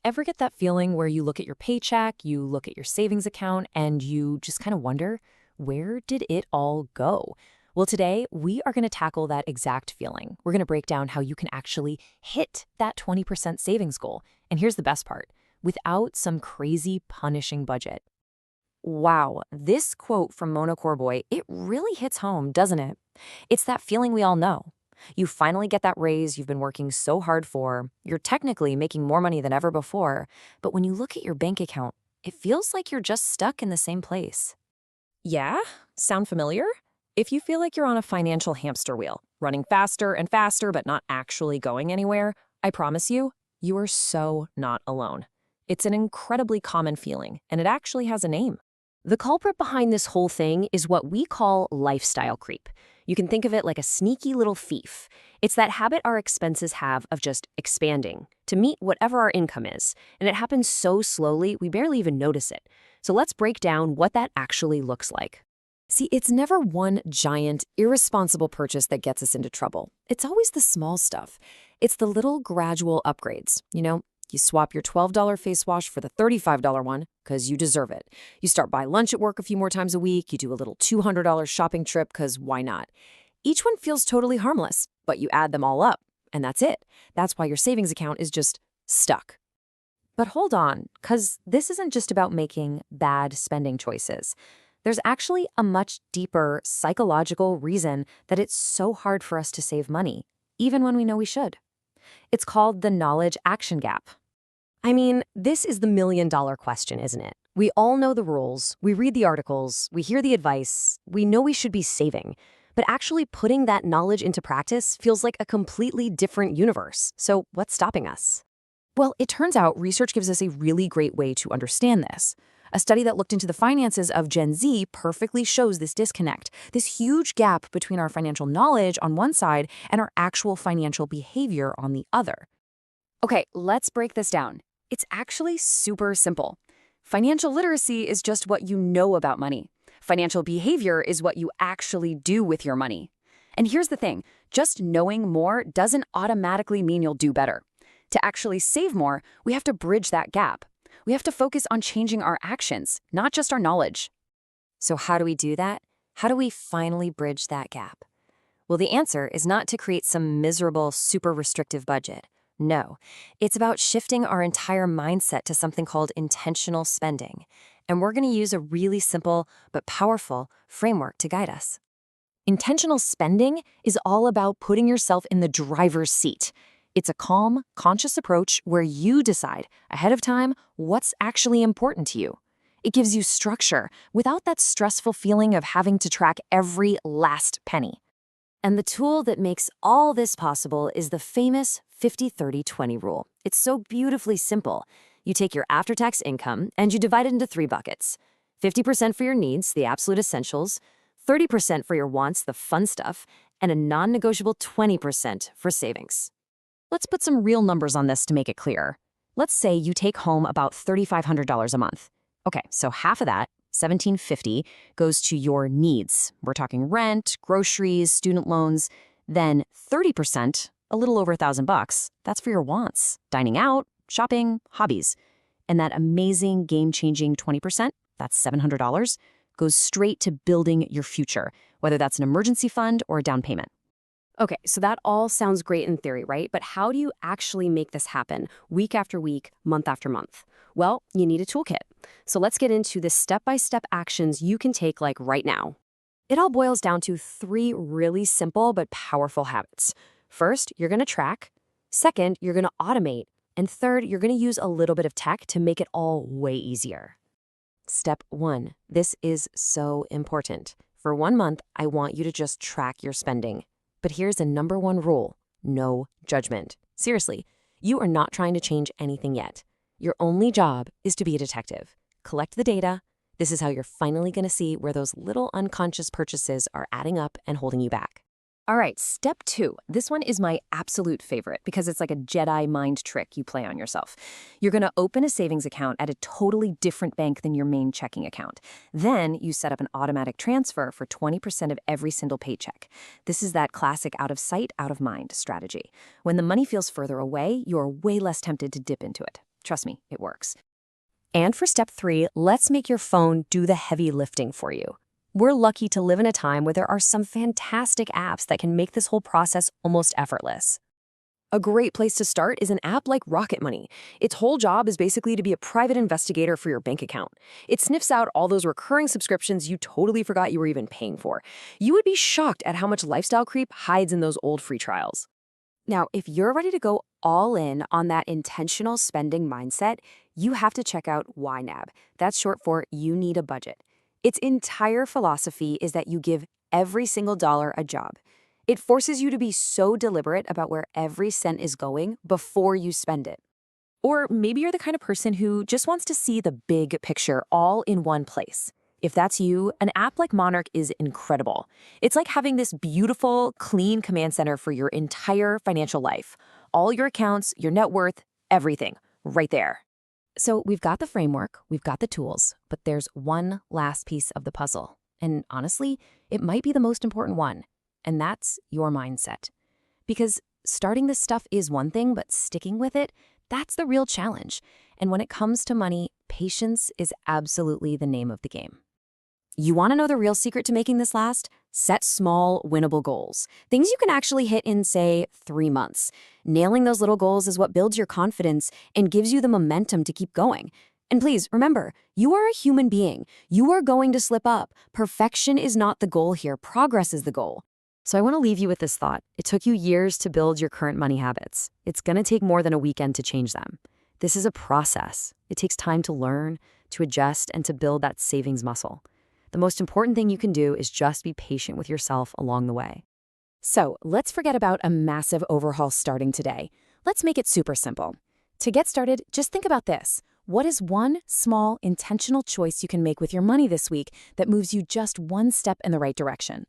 Ever get that feeling where you look at your paycheck, you look at your savings account, and you just kind of wonder, where did it all go? Well, today we are going to tackle that exact feeling. We're going to break down how you can actually hit that 20% savings goal. And here's the best part, without some crazy punishing budget. Wow, this quote from Mona Corboy, it really hits home, doesn't it? It's that feeling we all know. You finally get that raise you've been working so hard for. You're technically making more money than ever before, but when you look at your bank account, it feels like you're just stuck in the same place. Yeah? Sound familiar? If you feel like you're on a financial hamster wheel, running faster and faster but not actually going anywhere, I promise you, you are so not alone. It's an incredibly common feeling, and it actually has a name. The culprit behind this whole thing is what we call lifestyle creep. You can think of it like a sneaky little thief. It's that habit our expenses have of just expanding to meet whatever our income is, and it happens so slowly we barely even notice it. So let's break down what that actually looks like. See, it's never one giant, irresponsible purchase that gets us into trouble. It's always the small stuff. It's the little gradual upgrades. You swap your $12 face wash for the $35 one because you deserve it. You start by lunch at work a few more times a week. You do a little $200 shopping trip because why not? Each one feels totally harmless, but you add them all up, and that's it. That's why your savings account is just stuck. But hold on, because this isn't just about making bad spending choices. There's actually a much deeper psychological reason that it's so hard for us to save money, even when we know we should. It's called the knowledge action gap. I mean, this is the million-dollar question, isn't it? We all know the rules, we read the articles, we hear the advice, we know we should be saving, but actually putting that knowledge into practice feels like a completely different universe. So what's stopping us? Well, it turns out research gives us a really great way to understand this. A study that looked into the finances of Gen Z perfectly shows this disconnect, this huge gap between our financial knowledge on one side and our actual financial behavior on the other. Okay, let's break this down. It's actually super simple. Financial literacy is just what you know about money. Financial behavior is what you actually do with your money. And here's the thing, just knowing more doesn't automatically mean you'll do better. To actually save more, we have to bridge that gap. We have to focus on changing our actions, not just our knowledge. So how do we do that? How do we finally bridge that gap? Well, the answer is not to create some miserable, super restrictive budget. No, it's about shifting our entire mindset to something called intentional spending. And we're going to use a really simple but powerful framework to guide us. Intentional spending is all about putting yourself in the driver's seat. It's a calm, conscious approach where you decide ahead of time what's actually important to you. It gives you structure without that stressful feeling of having to track every last penny. And the tool that makes all this possible is the famous 50-30-20 rule. It's so beautifully simple. You take your after-tax income and you divide it into 3 buckets. 50% for your needs, the absolute essentials, 30% for your wants, the fun stuff, and a non-negotiable 20% for savings. Let's put some real numbers on this to make it clear. Let's say you take home about $3,500 a month. Okay, so half of that, $1,750, goes to your needs. We're talking rent, groceries, student loans. Then 30%, a little over $1,000, that's for your wants, dining out, shopping, hobbies. And that amazing game-changing 20%, that's $700, goes straight to building your future, whether that's an emergency fund or a down payment. Okay, so that all sounds great in theory, right? But how do you actually make this happen week after week, month after month? Well, you need a toolkit. So let's get into the step-by-step actions you can take like right now. It all boils down to 3 really simple but powerful habits. First, you're going to track. Second, you're going to automate. And third, you're going to use a little bit of tech to make it all way easier. Step 1. This is so important. For 1 month, I want you to just track your spending. But here's a number 1 rule: no judgment. Seriously, you are not trying to change anything yet. Your only job is to be a detective. Collect the data. This is how you're finally going to see where those little unconscious purchases are adding up and holding you back. All right, step 2. This one is my absolute favorite because it's like a Jedi mind trick you play on yourself. You're going to open a savings account at a totally different bank than your main checking account. Then you set up an automatic transfer for 20% of every single paycheck. This is that classic out of sight, out of mind strategy. When the money feels further away, you're way less tempted to dip into it. Trust me, it works. And for step 3, let's make your phone do the heavy lifting for you. We're lucky to live in a time where there are some fantastic apps that can make this whole process almost effortless. A great place to start is an app like Rocket Money. Its whole job is basically to be a private investigator for your bank account. It sniffs out all those recurring subscriptions you totally forgot you were even paying for. You would be shocked at how much lifestyle creep hides in those old free trials. Now, if you're ready to go all in on that intentional spending mindset, you have to check out YNAB. That's short for You Need a Budget. Its entire philosophy is that you give every single dollar a job. It forces you to be so deliberate about where every cent is going before you spend it. Or maybe you're the kind of person who just wants to see the big picture all in one place. If that's you, an app like Monarch is incredible. It's like having this beautiful, clean command center for your entire financial life. All your accounts, your net worth, everything, right there. So we've got the framework, we've got the tools, but there's one last piece of the puzzle. And honestly, it might be the most important one. And that's your mindset. Because starting this stuff is one thing, but sticking with it, that's the real challenge. And when it comes to money, patience is absolutely the name of the game. You want to know the real secret to making this last? Set small, winnable goals. Things you can actually hit in, say, 3 months. Nailing those little goals is what builds your confidence and gives you the momentum to keep going. And please, remember, you are a human being. You are going to slip up. Perfection is not the goal here. Progress is the goal. So I want to leave you with this thought. It took you years to build your current money habits. It's going to take more than a weekend to change them. This is a process. It takes time to learn, to adjust, and to build that savings muscle. The most important thing you can do is just be patient with yourself along the way. So let's forget about a massive overhaul starting today. Let's make it super simple. To get started, just think about this. What is one small, intentional choice you can make with your money this week that moves you just one step in the right direction?